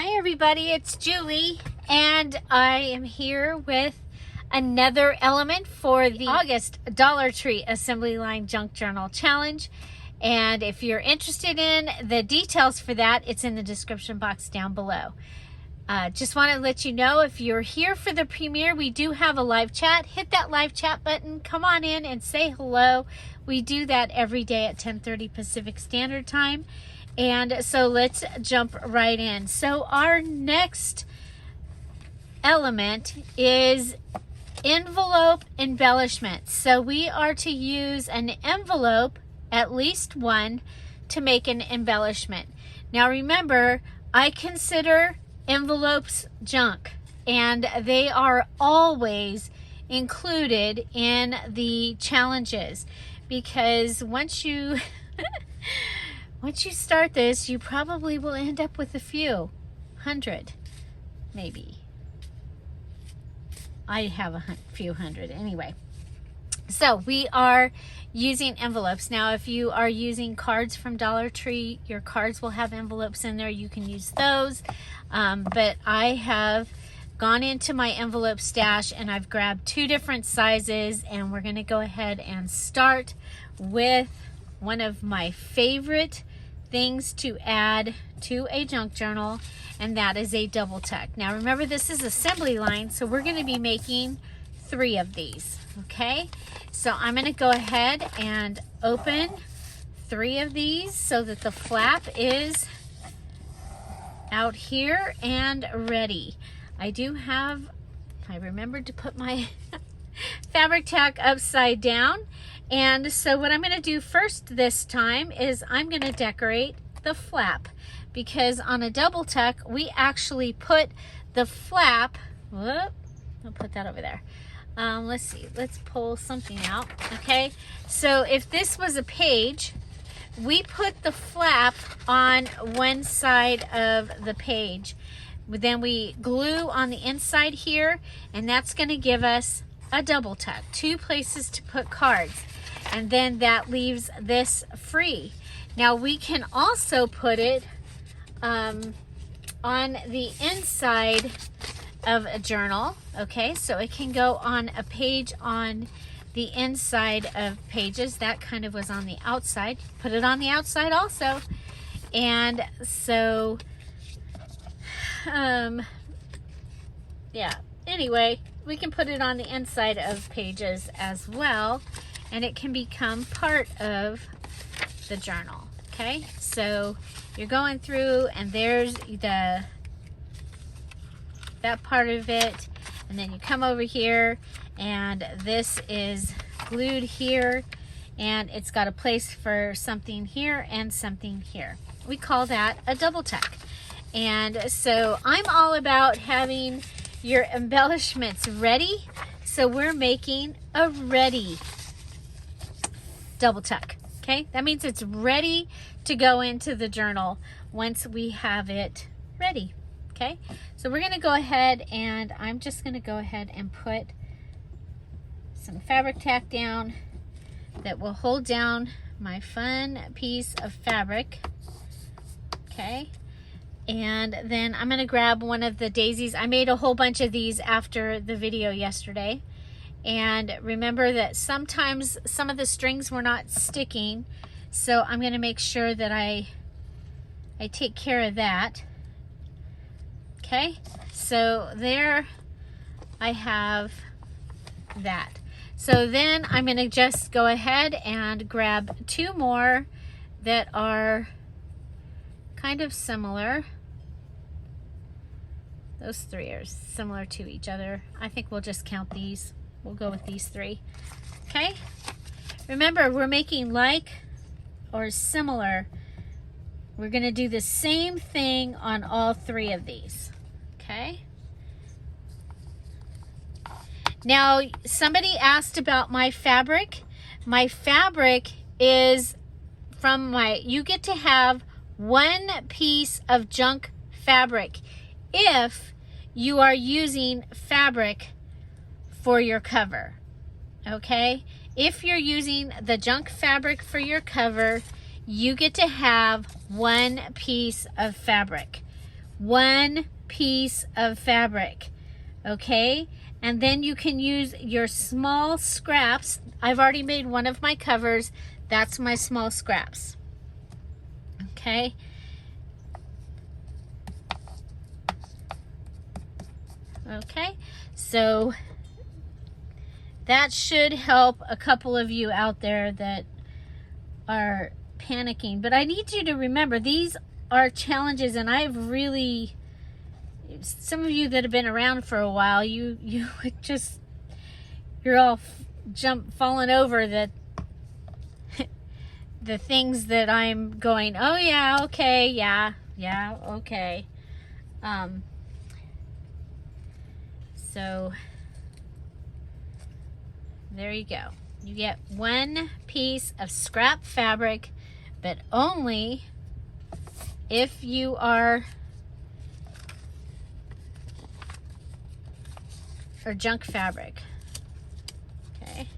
Hi everybody, it's Julie and I am here with another element for the August Dollar Tree Assembly Line Junk Journal Challenge. And if you're interested in the details for that, it's in the description box down below. Just want to let you know, if you're here for the premiere, we do have a live chat. Hit that live chat button, come on in and say hello. We do that every day at 10:30 Pacific Standard Time. And so let's jump right in. So our next element is envelope embellishments. So we are to use an envelope, at least one, to make an embellishment. Now remember, I consider envelopes junk, and they are always included in the challenges, because once you once you start this, you probably will end up with a few hundred, maybe. I have a few hundred anyway. So we are using envelopes. Now, if you are using cards from Dollar Tree, your cards will have envelopes in there. You can use those. But I have gone into my envelope stash and I've grabbed two different sizes, and we're going to go ahead and start with one of my favorite things to add to a junk journal, and that is a double tuck. Now remember, this is assembly line, so we're going to be making 3 of these. Okay, so I'm going to go ahead and open 3 of these so that the flap is out here and ready. I remembered to put my fabric tack upside down. And so what I'm going to do first this time is I'm going to decorate the flap, because on a double tuck we actually put the flap, whoop, I'll put that over there. Let's see, let's pull something out. Okay, so if this was a page, we put the flap on one side of the page. Then we glue on the inside here, and that's going to give us a double tuck, 2 places to put cards. And then that leaves this free. Now we can also put it on the inside of a journal. Okay, so it can go on a page on the inside of pages. That kind of was on the outside. Put it on the outside also. And so, yeah, anyway, we can put it on the inside of pages as well, and it can become part of the journal. Okay, so you're going through and there's that part of it, and then you come over here and this is glued here, and it's got a place for something here and something here. We call that a double tuck. And so I'm all about having your embellishments ready, so we're making a ready double tuck. Okay, that means it's ready to go into the journal once we have it ready. Okay, so we're going to go ahead, and I'm just going to go ahead and put some fabric tack down that will hold down my fun piece of fabric. Okay, and then I'm going to grab one of the daisies. I made a whole bunch of these after the video yesterday. And remember that sometimes some of the strings were not sticking, so I'm going to make sure that I take care of that. Okay, so there I have that. So then I'm going to just go ahead and grab 2 more that are kind of similar. Those 3 are similar to each other. I think we'll just count these. We'll go with these 3. Okay, remember, we're making like or similar. We're going to do the same thing on all 3 of these. Okay, now somebody asked about my fabric. My fabric is from you get to have 1 piece of junk fabric if you are using fabric for your cover. Okay, if you're using the junk fabric for your cover, you get to have 1 piece of fabric. 1 piece of fabric, okay? And then you can use your small scraps. I've already made one of my covers. That's my small scraps, okay? Okay, so that should help a couple of you out there that are panicking. But I need you to remember, these are challenges, and I've really, some of you that have been around for a while, you're all falling over the things that I'm going, oh yeah, okay, yeah, okay. So there you go. You get 1 piece of scrap fabric, but only if you are, or junk fabric. Okay.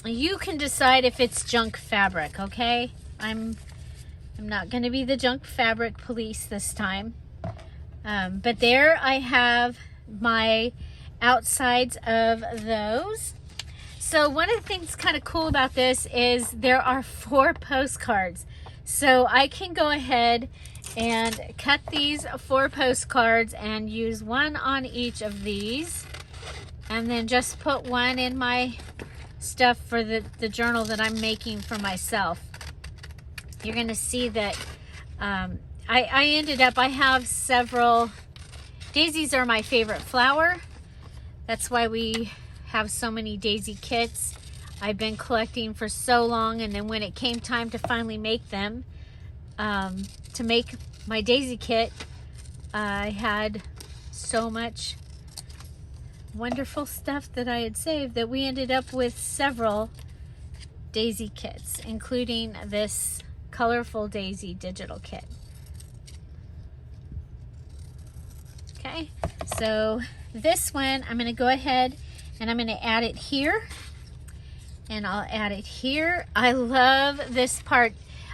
You can decide if it's junk fabric, okay? I'm not going to be the junk fabric police this time. But there I have my outsides of those. So one of the things kind of cool about this is there are 4 postcards. So I can go ahead and cut these 4 postcards and use 1 on each of these, and then just put 1 in my stuff for the journal that I'm making for myself. You're gonna see that I ended up, I have several, daisies are my favorite flower. That's why we have so many daisy kits. I've been collecting for so long, and then when it came time to finally make them, to make my daisy kit, I had so much wonderful stuff that I had saved that we ended up with several daisy kits, including this colorful daisy digital kit. Okay, so this one, I'm going to go ahead and I'm going to add it here, and I'll add it here. I love this part.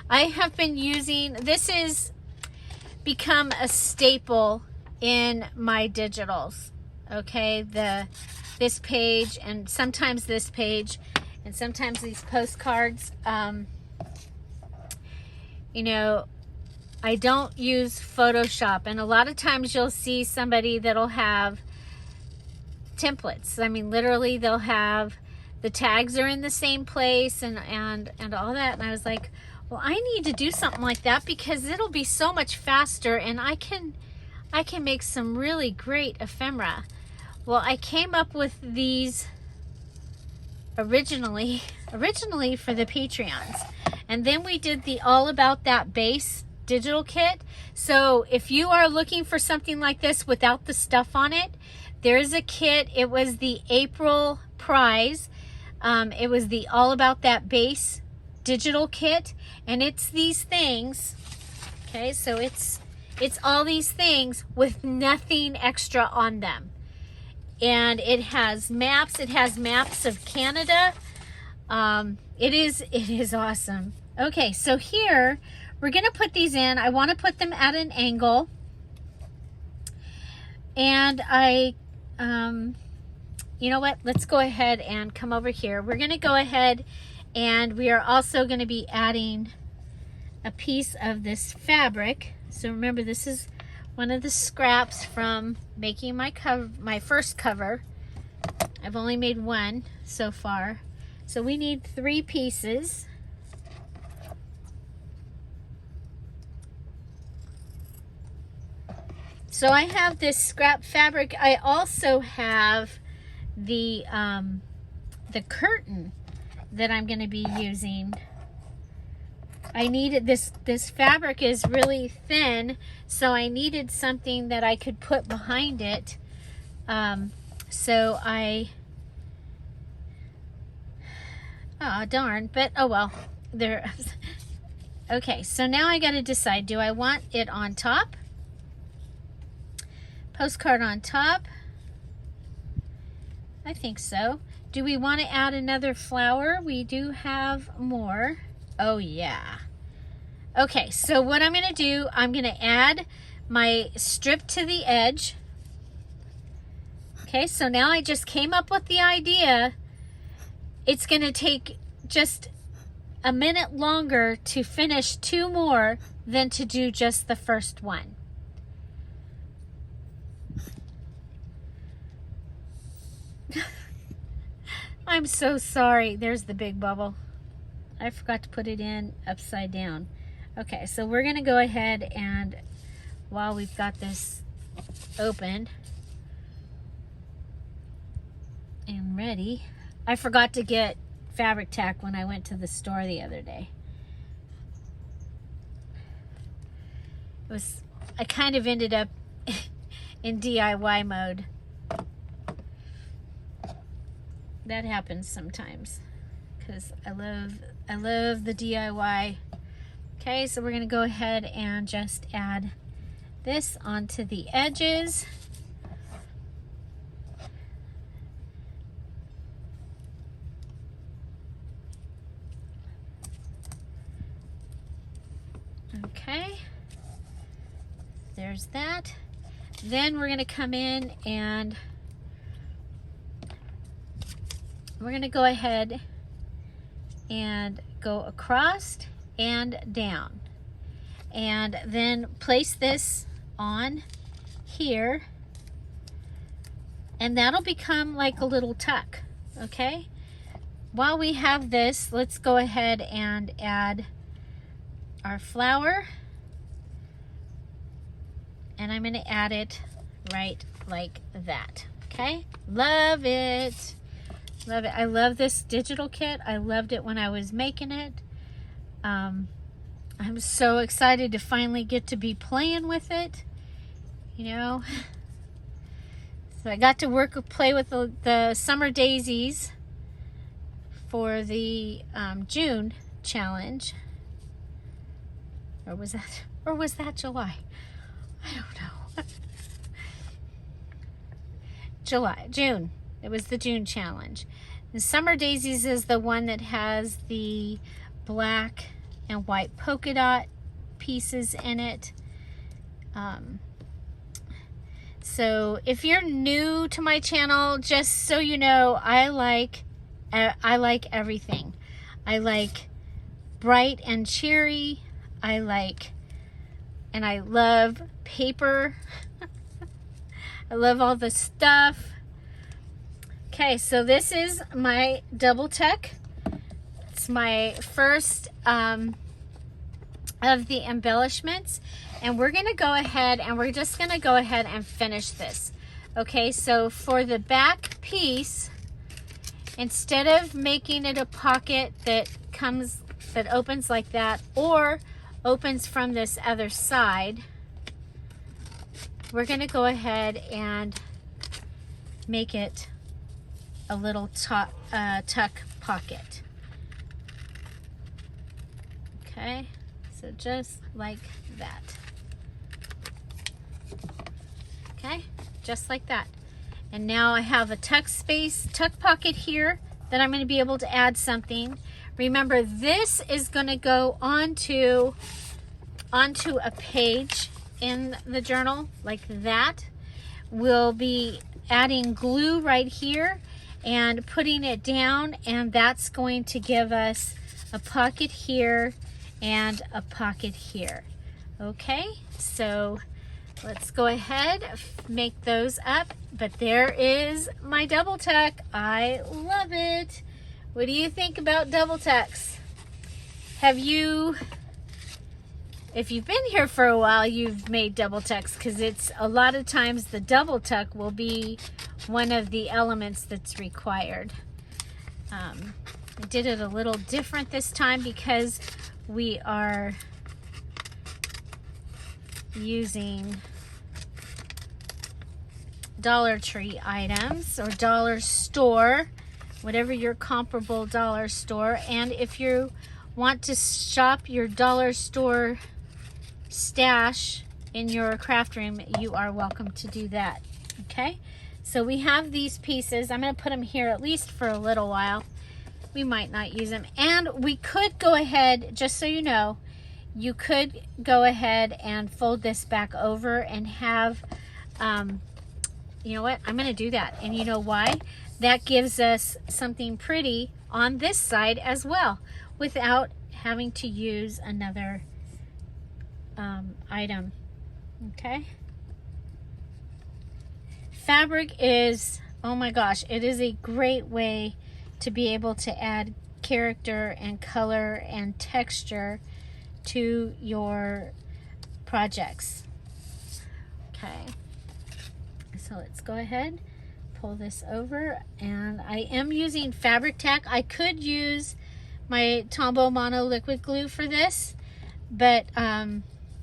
I have been using, this is become a staple in my digitals, okay? This page, and sometimes this page, and sometimes these postcards. You know, I don't use Photoshop, and a lot of times you'll see somebody that'll have templates. I mean, literally they'll have, the tags are in the same place and all that, and I was like, well, I need to do something like that because it'll be so much faster, and I can make some really great ephemera. Well, I came up with these originally for the Patreons, and then we did the All About That Base digital kit. So if you are looking for something like this without the stuff on it, there's a kit. It was the April prize. It was the All About That Base digital kit, and it's these things. Okay, so it's all these things with nothing extra on them, and it has maps. It has maps of Canada. It is awesome. Okay, so here we're gonna put these in. I want to put them at an angle, and you know what? Let's go ahead and come over here. We're gonna go ahead, and we are also going to be adding a piece of this fabric. So remember, this is one of the scraps from making my cover, my first cover. I've only made 1 so far. So we need 3 pieces. So I have this scrap fabric. I also have the curtain that I'm going to be using. I needed this fabric is really thin, so I needed something that I could put behind it. So I, oh darn, but oh well, there. Okay, so now I got to decide, do I want it on top? Postcard on top? I think so. Do we want to add another flower? We do have more. Oh yeah. Okay, so what I'm going to do, I'm going to add my strip to the edge. Okay, so now I just came up with the idea. It's going to take just a minute longer to finish 2 more than to do just the first one. I'm so sorry. There's the big bubble. I forgot to put it in upside down. Okay, so we're going to go ahead and, while we've got this open and ready, I forgot to get fabric tack when I went to the store the other day. I kind of ended up in DIY mode. That happens sometimes because I love the DIY. Okay, so we're going to go ahead and just add this onto the edges. Okay, there's that. Then we're going to come in and we're going to go ahead and go across and down, and then place this on here, and that'll become like a little tuck. Okay, while we have this, let's go ahead and add our flower, and I'm going to add it right like that. Okay, love it. Love it. I love this digital kit. I loved it when I was making it. I'm so excited to finally get to be playing with it, you know. So I got to play with the summer daisies for the June challenge. Or was that July? I don't know. June. It was the June challenge. The Summer Daisies is the one that has the black and white polka dot pieces in it. So if you're new to my channel, just so you know, I like everything. I like bright and cheery. I love paper. I love all the stuff. Okay, so this is my double tuck. It's my first of the embellishments, and we're going to go ahead and we're just going to go ahead and finish this. Okay, so for the back piece, instead of making it a pocket that opens like that or opens from this other side, we're going to go ahead and make it a little tuck pocket. Okay, so just like that. Okay, just like that. And now I have a tuck pocket here that I'm going to be able to add something. Remember, this is going to go onto a page in the journal like that. We'll be adding glue right here and putting it down, and that's going to give us a pocket here and a pocket here. Okay, so let's go ahead, make those up. But there is my double tuck. I love it. What do you think about double tucks? If you've been here for a while, you've made double tucks, because it's a lot of times the double tuck will be one of the elements that's required. I did it a little different this time because we are using Dollar Tree items or dollar store, whatever your comparable dollar store. And if you want to shop your dollar store stash in your craft room, you are welcome to do that. Okay, so we have these pieces. I'm going to put them here at least for a little while. We might not use them, and we could go ahead, just so you know, you could go ahead and fold this back over and have, you know what, I'm going to do that. And you know why? That gives us something pretty on this side as well without having to use another item. Okay. Fabric is, oh my gosh, it is a great way to be able to add character and color and texture to your projects. Okay, so let's go ahead, pull this over, and I am using fabric tack. I could use my Tombow Mono liquid glue for this, but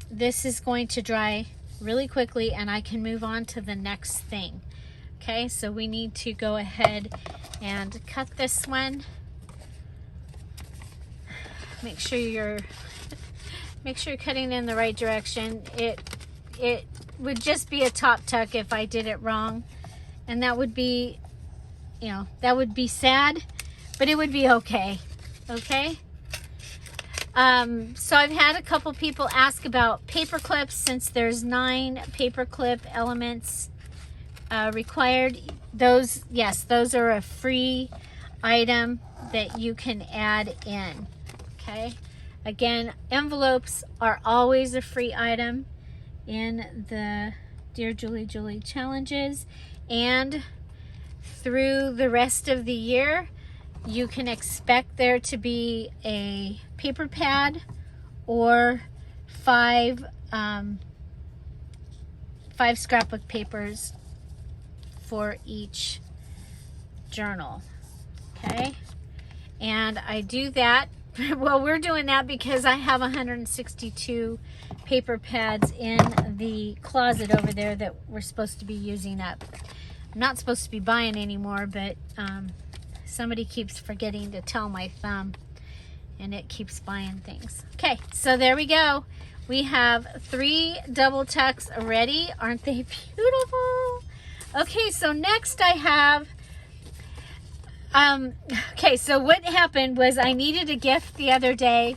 this is going to dry really quickly and I can move on to the next thing. Okay, so we need to go ahead and cut this one. Make sure you're cutting in the right direction. It would just be a top tuck if I did it wrong, and that would be, you know, that would be sad, but it would be okay. Okay. So I've had a couple people ask about paper clips, since there's 9 paper clip elements required. Those, yes, those are a free item that you can add in. Okay. Again, envelopes are always a free item in the Dear Julie Julie challenges, and through the rest of the year you can expect there to be a paper pad or 5 scrapbook papers for each journal. Okay, and I do that. Well, we're doing that because I have 162 paper pads in the closet over there that we're supposed to be using up. I'm not supposed to be buying anymore, but somebody keeps forgetting to tell my thumb, and it keeps buying things. Okay, so there we go. We have 3 double tucks ready. Aren't they beautiful? Okay, so next I have, okay, so what happened was I needed a gift the other day,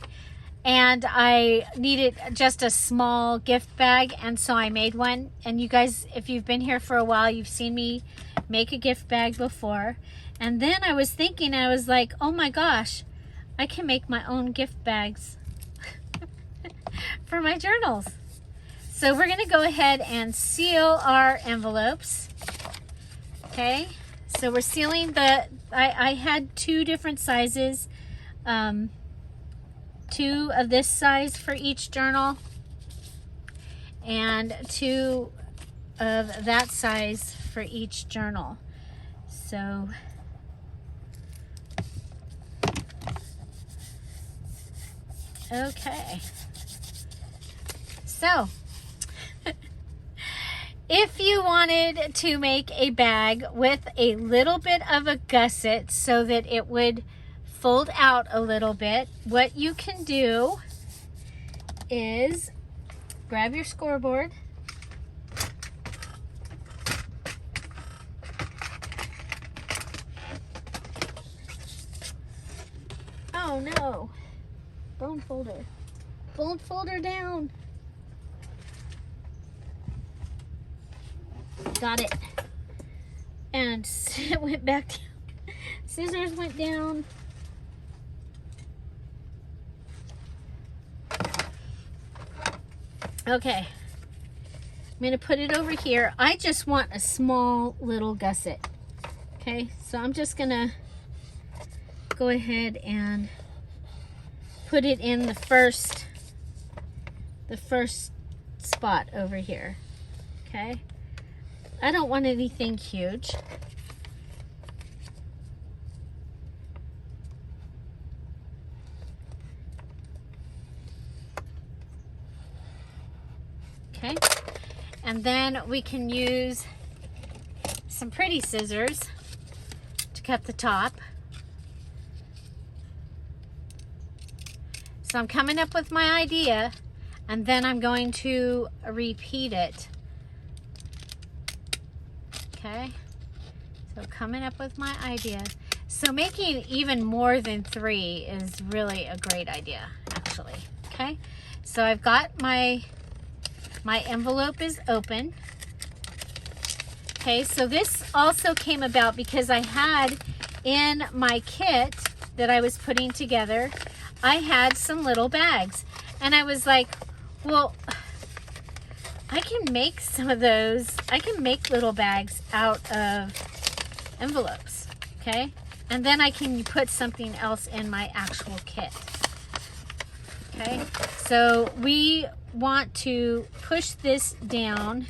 and I needed just a small gift bag, and so I made one. And you guys, if you've been here for a while, you've seen me make a gift bag before. And then I was thinking, I was like, oh my gosh, I can make my own gift bags for my journals. So we're gonna go ahead and seal our envelopes. Okay, so we're sealing the, I had 2 different sizes, 2 of this size for each journal, and 2 of that size for each journal. So okay, so if you wanted to make a bag with a little bit of a gusset so that it would fold out a little bit, what you can do is grab your scoreboard, oh no, bone folder down. Got it. And it went back down. Scissors went down. Okay. I'm going to put it over here. I just want a small little gusset. Okay, so I'm just going to go ahead and put it in the first spot over here. Okay. I don't want anything huge. Okay, and then we can use some pretty scissors to cut the top. So I'm coming up with my idea, and then I'm going to repeat it. Okay, so coming up with my idea. So making even more than 3 is really a great idea, actually. Okay, So I've got my envelope is open. Okay, so this also came about because I had in my kit that I was putting together, I had some little bags. And I was like, well, I can make some of those. I can make little bags out of envelopes, okay? And then I can put something else in my actual kit, okay? So we want to push this down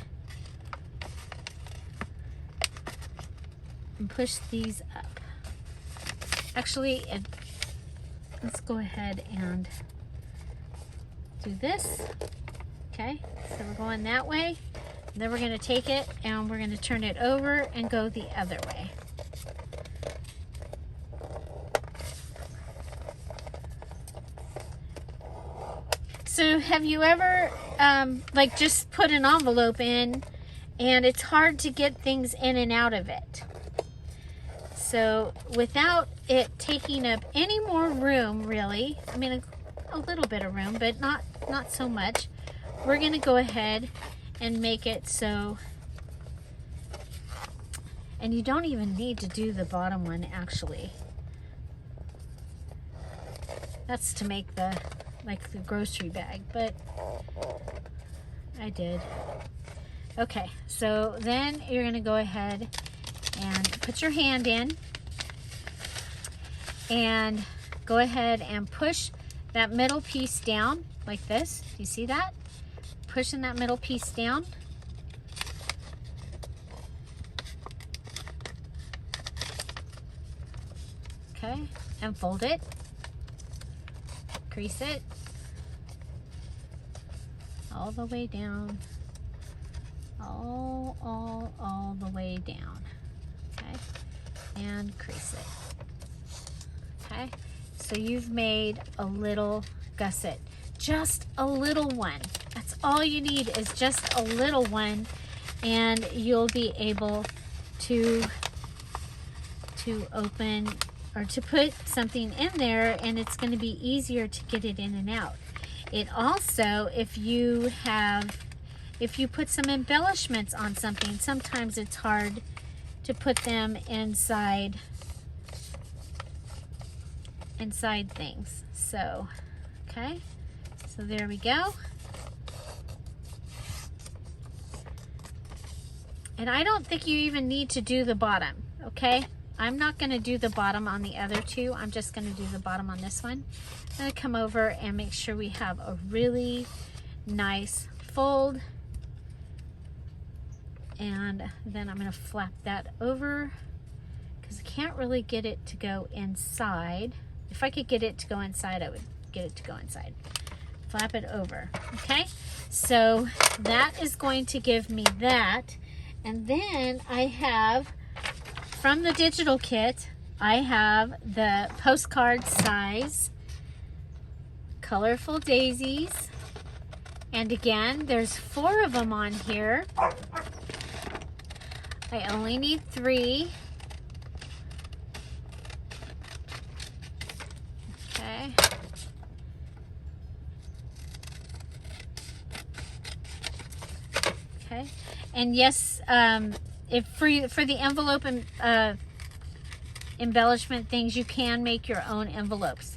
and push these up. Actually, let's go ahead and do this. Okay, so we're going that way. And then we're going to take it and we're going to turn it over and go the other way. So have you ever like just put an envelope in and it's hard to get things in and out of it? So without it taking up any more room, really, I mean a little bit of room, but not so much, we're going to go ahead and make it so, and you don't even need to do the bottom one actually. That's to make the, like the grocery bag, but I did. Okay, so then you're going to go ahead and put your hand in and go ahead and push that middle piece down like this. You see that? Pushing that middle piece down. Okay, and fold it. Crease it all the way down. All the way down. Okay, and crease it. Okay, so you've made a little gusset, just a little one. That's all you need, is just a little one, and you'll be able to open or to put something in there, and it's going to be easier to get it in and out. It also, if you put some embellishments on something, sometimes it's hard to put them inside things. So, okay, so there we go. And I don't think you even need to do the bottom, okay? I'm not going to do the bottom on the other two. I'm just going to do the bottom on this one. I'm going to come over and make sure we have a really nice fold. And then I'm going to flap that over because I can't really get it to go inside. If I could get it to go inside, I would get it to go inside. Flap it over, okay? So that is going to give me that. And then I have, from the digital kit, I have the postcard size colorful daisies. And again, there's 4 of them on here. I only need 3. Okay. Okay. And yes, if for the envelope and embellishment things, you can make your own envelopes.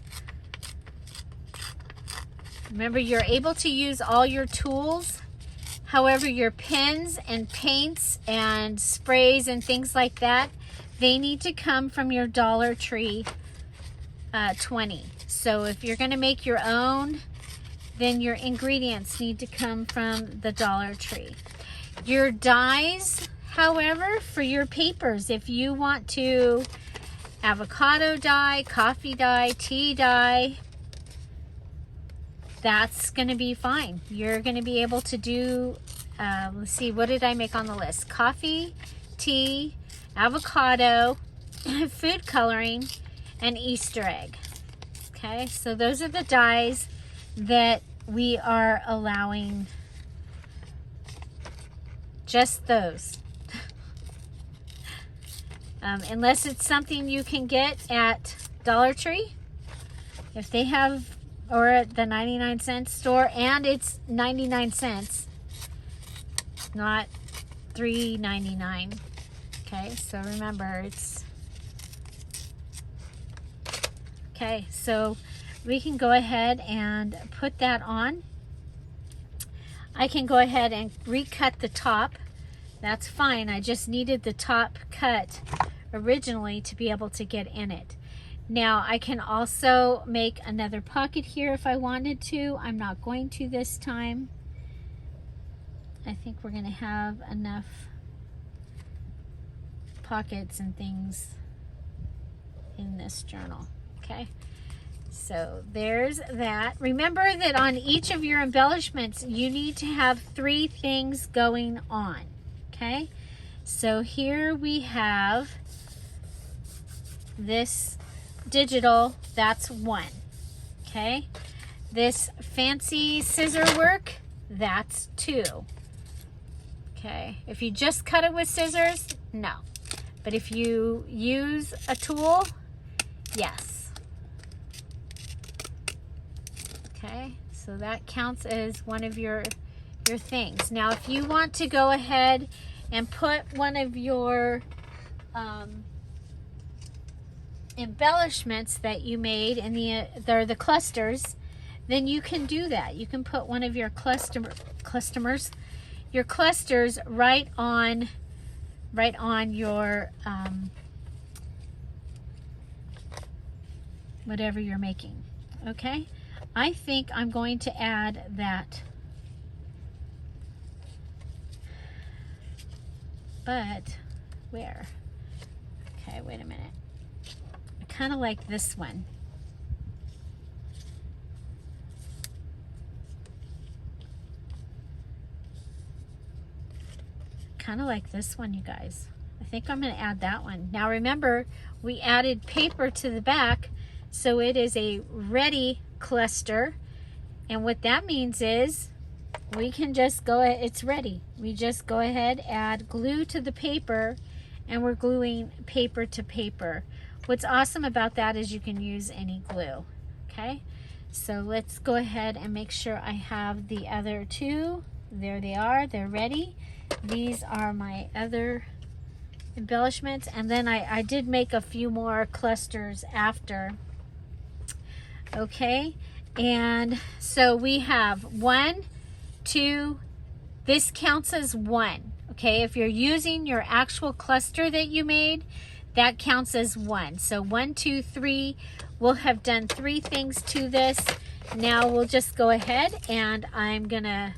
Remember, you're able to use all your tools. However, your pens and paints and sprays and things like that, they need to come from your Dollar Tree 20. So if you're going to make your own, then your ingredients need to come from the Dollar Tree. Your dyes, however, for your papers, if you want to avocado dye, coffee dye, tea dye, that's going to be fine. You're going to be able to do, let's see, what did I make on the list? Coffee, tea, avocado, food coloring, and Easter egg. Okay, so those are the dyes that we are allowing. Just those. Unless it's something you can get at Dollar Tree. If they have or at the 99-cent store, and it's 99 cents, not $3.99. Okay, so remember, it's okay. So we can go ahead and put that on. I can go ahead and recut the top. That's fine. I just needed the top cut originally to be able to get in it. Now I can also make another pocket here if I wanted to. I'm not going to this time. I think we're going to have enough pockets and things in this journal. Okay, so there's that. Remember that on each of your embellishments you need to have 3 things going on. Okay, so here we have this digital, that's 1. Okay, this fancy scissor work, that's 2. Okay, if you just cut it with scissors, no. But if you use a tool, yes. Okay, so that counts as one of your things. Now, if you want to go ahead and put one of your embellishments that you made in the clusters, then you can do that. You can put one of your clusters right on your whatever you're making. Okay, I think I'm going to add that, but where? Okay, wait a minute. I kind of like this one. Kind of like this one, you guys. I think I'm going to add that one. Now remember, we added paper to the back, so it is a ready cluster, and what that means is we can just go ahead, it's ready. We just go ahead, add glue to the paper, and we're gluing paper to paper. What's awesome about that is you can use any glue. Okay, so let's go ahead and make sure I have the other 2. There they are, they're ready. These are my other embellishments, and then I did make a few more clusters after. Okay, and so we have 1, 2, this counts as 1. Okay, if you're using your actual cluster that you made, that counts as 1. So 1, 2, 3, we'll have done 3 things to this. Now we'll just go ahead and I'm gonna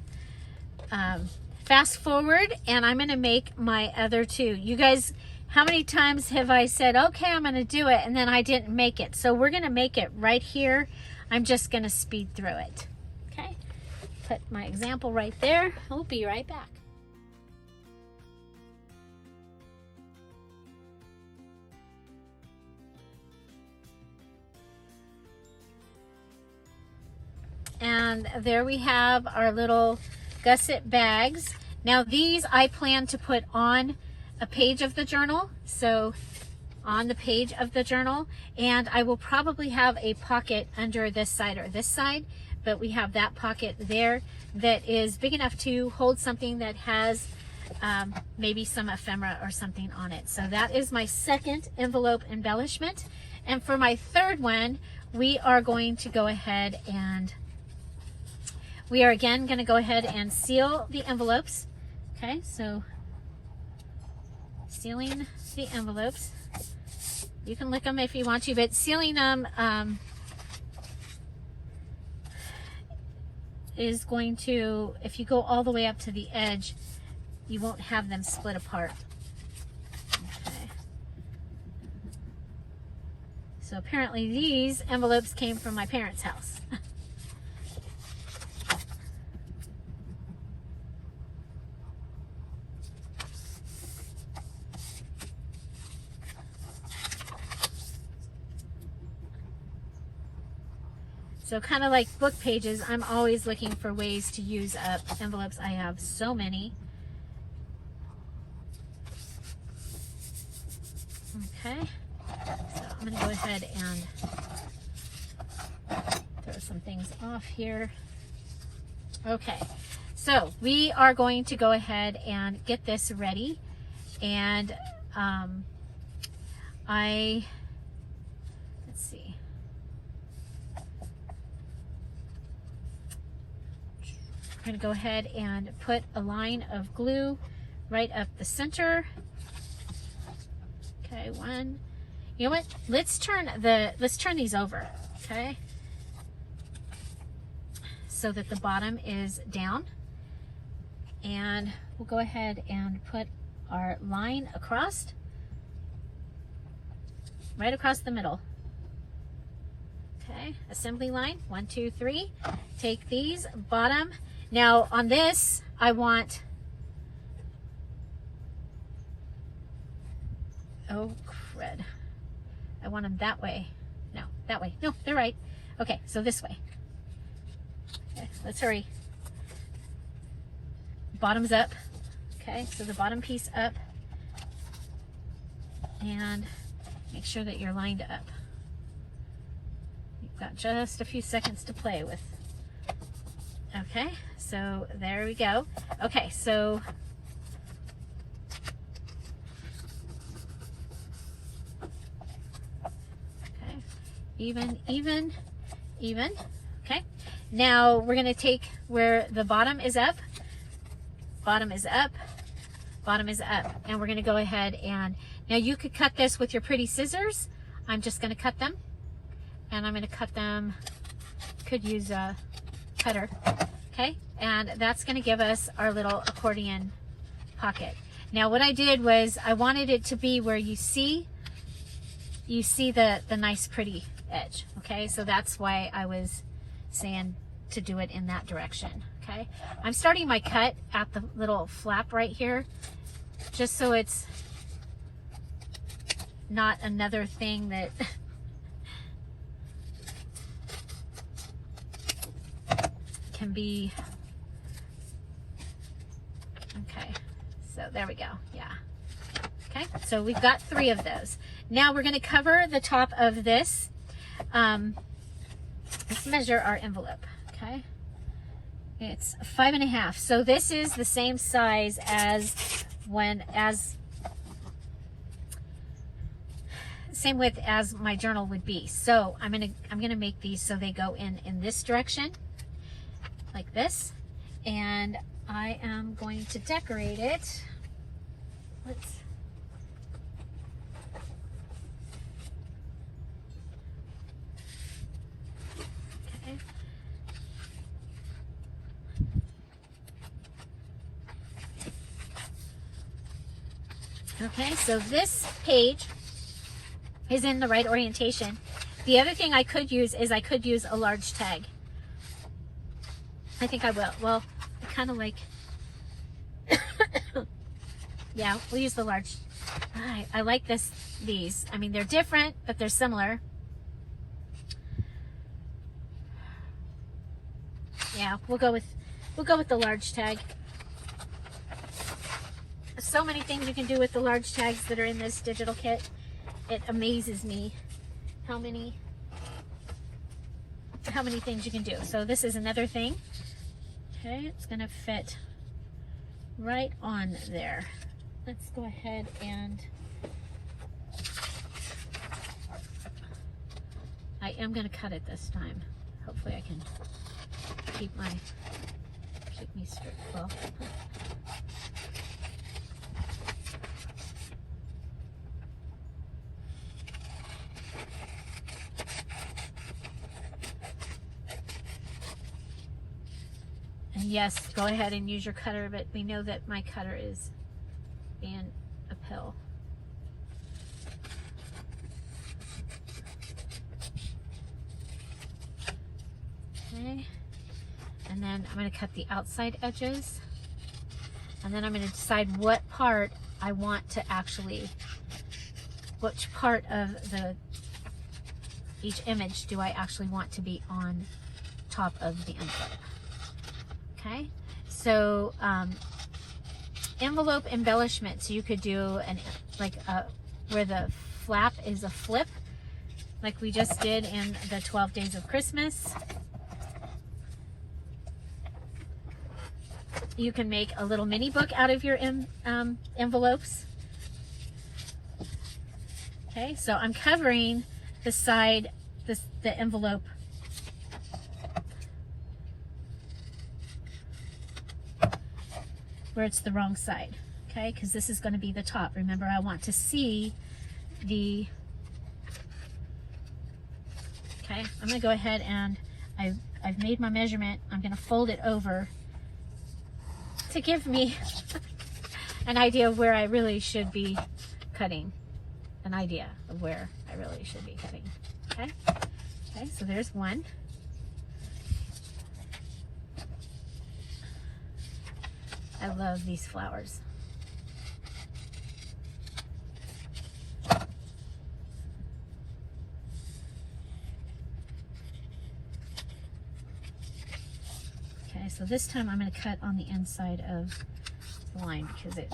fast forward, and I'm gonna make my other 2. You guys, how many times have I said, okay, I'm gonna do it, and then I didn't make it? So we're gonna make it right here. I'm just gonna speed through it. Okay, put my example right there. I'll be right back. And there we have our little gusset bags. Now these I plan to put on a page of the journal, so on the page of the journal, and I will probably have a pocket under this side or this side, but we have that pocket there that is big enough to hold something that has maybe some ephemera or something on it. So that is my second envelope embellishment, and for my third one we are going to go ahead and we are again going to go ahead and seal the envelopes. Okay, so sealing the envelopes. You can lick them if you want to, but sealing them is going to, if you go all the way up to the edge, you won't have them split apart. Okay. So apparently these envelopes came from my parents' house. So kind of like book pages, I'm always looking for ways to use up envelopes. I have so many. Okay, so I'm going to go ahead and throw throw some things off here. Okay, so we are going to go ahead and get this ready. And let's see. We're going to go ahead and put a line of glue right up the center. Okay, one. You know what? Let's turn these over, okay? So that the bottom is down. And we'll go ahead and put our line across, right across the middle. Okay, assembly line, 1, 2, 3. Take these, bottom. Now on this, I want, oh crud, I want them that way. No, that way. No, they're right. Okay, so this way. Okay, let's hurry. Bottoms up. Okay, so the bottom piece up, and make sure that you're lined up. You've got just a few seconds to play with. Okay, so there we go. Okay, so okay, even. Okay, now we're going to take where the bottom is up, bottom is up, bottom is up, and we're going to go ahead and, now you could cut this with your pretty scissors. I'm just going to cut them, and I'm going to cut them, could use a cutter, okay, and that's going to give us our little accordion pocket. Now what I did was I wanted it to be where you see the nice pretty edge, okay, so that's why I was saying to do it in that direction. Okay, I'm starting my cut at the little flap right here, just so it's not another thing that can be, okay, so there we go, yeah. Okay, so we've got 3 of those. Now we're going to cover the top of this. Let's measure our envelope, okay. It's 5.5. So this is the same size as same width as my journal would be. So I'm gonna make these so they go in this direction, like this, and I am going to decorate it. Let's. Okay, so this page is in the right orientation. The other thing I could use is I could use a large tag. I think I will. Well, I kind of like, yeah, we'll use the large. I like these. I mean, they're different, but they're similar. Yeah, we'll go with the large tag. So many things you can do with the large tags that are in this digital kit. It amazes me how many things you can do. So this is another thing. Okay, it's gonna fit right on there. Let's go ahead and I am gonna cut it this time. Hopefully I can keep me straight. Well, yes, go ahead and use your cutter, but we know that my cutter is being a pill. Okay, and then I'm going to cut the outside edges, and then I'm going to decide what part I want to actually, which part of each image do I actually want to be on top of the envelope. Okay, so envelope embellishments, you could do where the flap is a flip, like we just did in the 12 Days of Christmas. you can make a little mini book out of your envelopes. Okay, so I'm covering the side, the envelope where it's the wrong side, okay, because this is going to be the top. Remember, I want to see the, okay, I'm going to go ahead and I've made my measurement. I'm going to fold it over to give me an idea of where I really should be cutting. An idea of where I really should be cutting. Okay? Okay, so there's one. I love these flowers. Okay, so this time I'm going to cut on the inside of the line because it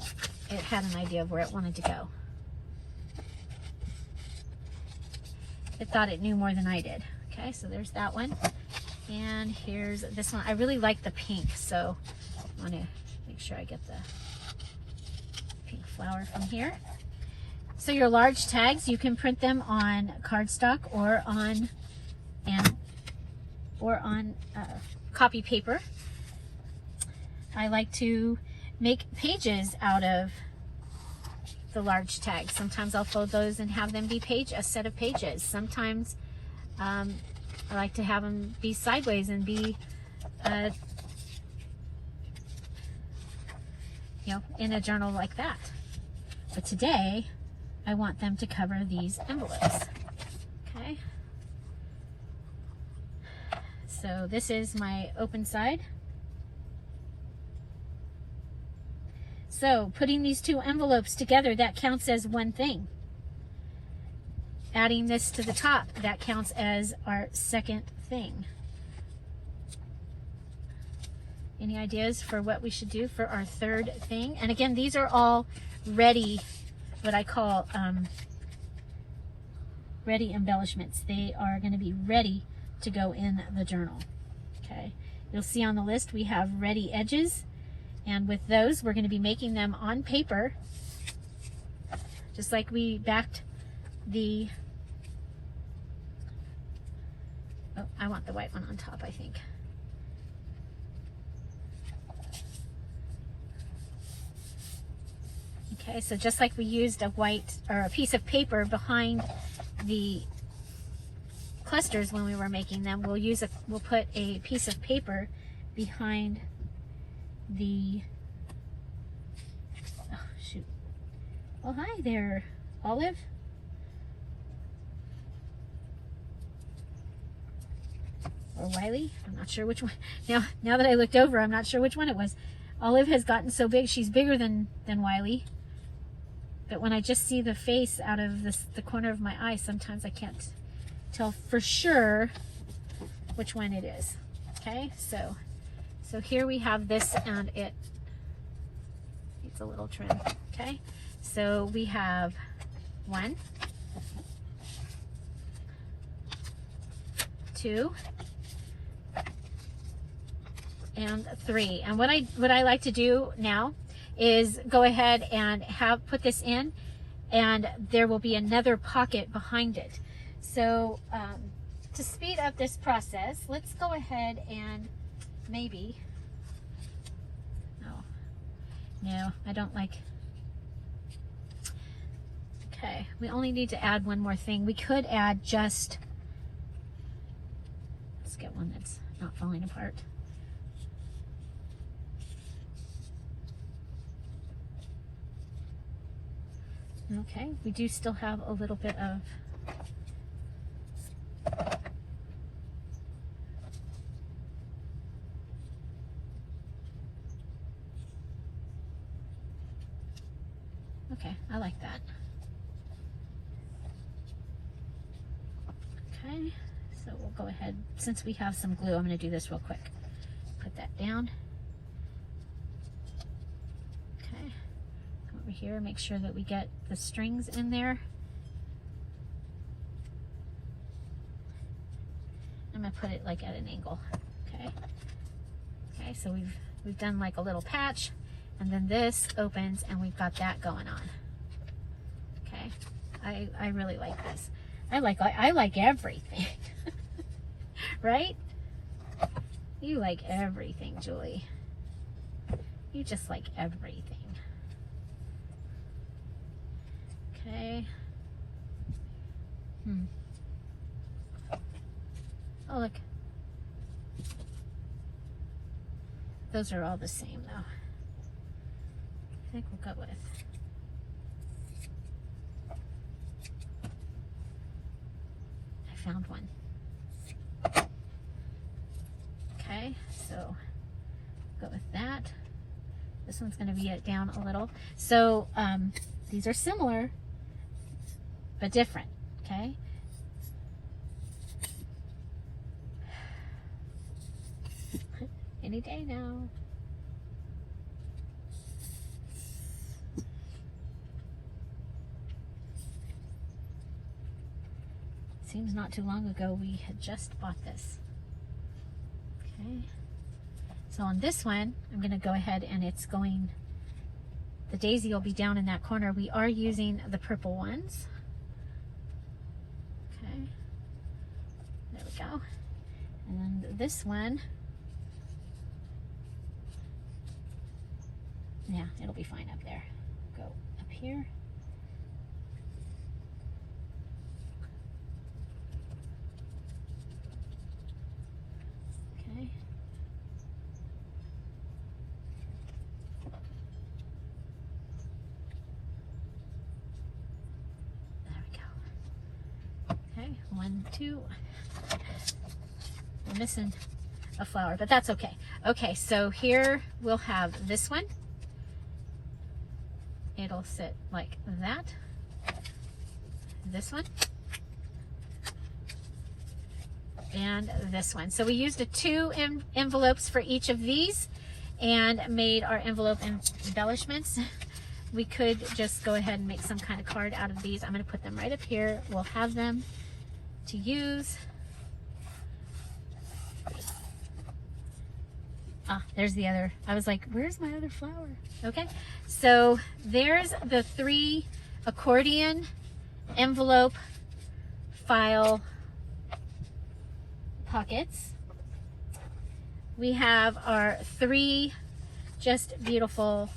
had an idea of where it wanted to go. It thought it knew more than I did. Okay, so there's that one. And here's this one. I really like the pink, so I want to make sure I get the pink flower from here. So your large tags, you can print them on cardstock or on copy paper. I like to make pages out of the large tags. Sometimes I'll fold those and have them be a set of pages. Sometimes I like to have them be sideways and be you know, in a journal like that. But today I want them to cover these envelopes. Okay, so this is my open side. So putting these two envelopes together, that counts as one thing. Adding this to the top, that counts as our second thing. Any ideas for what we should do for our third thing? And again, these are all ready, what I call ready embellishments. They are going to be ready to go in the journal. Okay, you'll see on the list we have ready edges. And with those, we're going to be making them on paper, just like we backed the, oh, I want the white one on top, I think. Okay, so just like we used a white, or a piece of paper behind the clusters when we were making them, we'll put a piece of paper behind the, oh shoot, oh hi there, Olive. Or Wiley, I'm not sure which one. Now that I looked over, I'm not sure which one it was. Olive has gotten so big, she's bigger than Wiley. But when I just see the face out of the corner of my eye, sometimes I can't tell for sure which one it is. Okay, so here we have this, and it needs a little trim. Okay, so we have 1, 2, and 3. And what I like to do now is go ahead and put this in, and there will be another pocket behind it. So to speed up this process, let's go ahead and maybe, no, I don't like, okay, we only need to add one more thing. We could add just, let's get one that's not falling apart. Okay, we do still have a little bit of okay, I like that. Okay, so we'll go ahead, since we have some glue, I'm going to do this real quick. Put that down. Okay, come over here, make sure that we get the strings in there. I'm going to put it like at an angle. Okay, okay, so we've we've done like a little patch, and then this opens and we've got that going on. Okay, I really like this. I like everything. Right? You like everything, Julie. You just like everything. Okay. Oh, look. Those are all the same, though. I think we'll go with. I found one. Okay, so go with that. This one's going to be down a little. So these are similar, but different. Okay. Any day now. Seems not too long ago we had just bought this. Okay. So on this one, I'm going to go ahead and it's going, the daisy will be down in that corner. We are using the purple ones. Okay. There we go. And then this one, yeah, it'll be fine up there. Go up here. Okay. There we go. Okay, 1, 2. We're missing a flower, but that's okay. Okay, so here we'll have this one. It'll sit like that. This one. And this one. So we used 2 envelopes for each of these and made our envelope embellishments. We could just go ahead and make some kind of card out of these. I'm going to put them right up here. We'll have them to use. Ah, there's the other. I was like, where's my other flower? Okay, so there's the 3 accordion envelope file pockets. We have our 3 just beautiful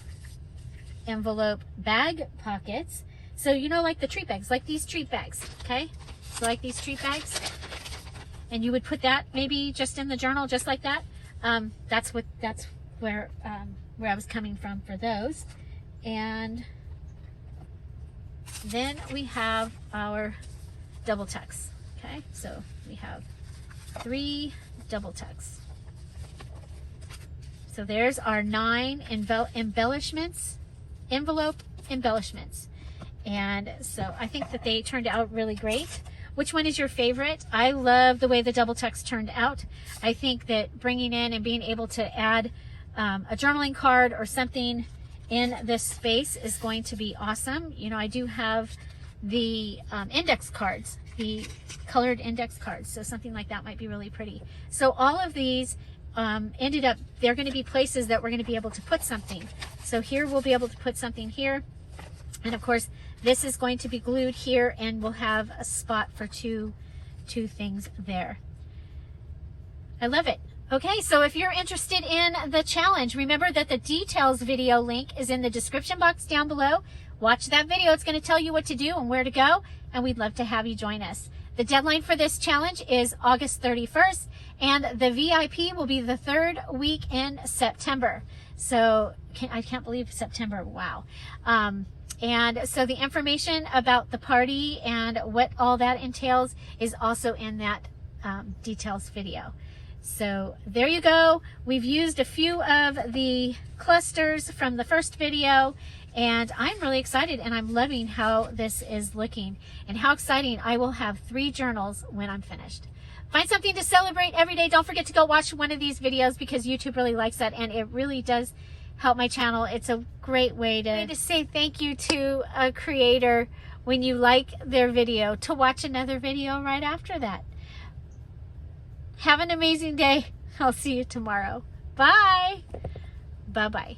envelope bag pockets. So you know, like the treat bags, like these treat bags, okay? So like these treat bags. And you would put that maybe just in the journal, just like that. That's where I was coming from for those. And then we have our double tucks. Okay, so we have 3 double tucks. So there's our 9 embellishments, envelope embellishments. And so I think that they turned out really great. Which one is your favorite? I love the way the double tucks turned out. I think that bringing in and being able to add a journaling card or something in this space is going to be awesome. You know, I do have the index cards, the colored index cards, so something like that might be really pretty. So all of these ended up, they're going to be places that we're going to be able to put something. So here we'll be able to put something here. And of course, this is going to be glued here, and we'll have a spot for two things there. I love it. Okay, so if you're interested in the challenge, remember that the details video link is in the description box down below. Watch that video. It's going to tell you what to do and where to go, and we'd love to have you join us. The deadline for this challenge is August 31st, and the VIP will be the 3rd week in September. So I can't believe September. Wow. And so the information about the party and what all that entails is also in that details video. So there you go. We've used a few of the clusters from the first video, and I'm really excited, and I'm loving how this is looking and how exciting. I will have 3 journals when I'm finished. Find something to celebrate every day. Don't forget to go watch one of these videos because YouTube really likes that, and it really does help my channel. It's a great way to say thank you to a creator when you like their video, to watch another video right after that. Have an amazing day. I'll see you tomorrow. Bye. Bye-bye.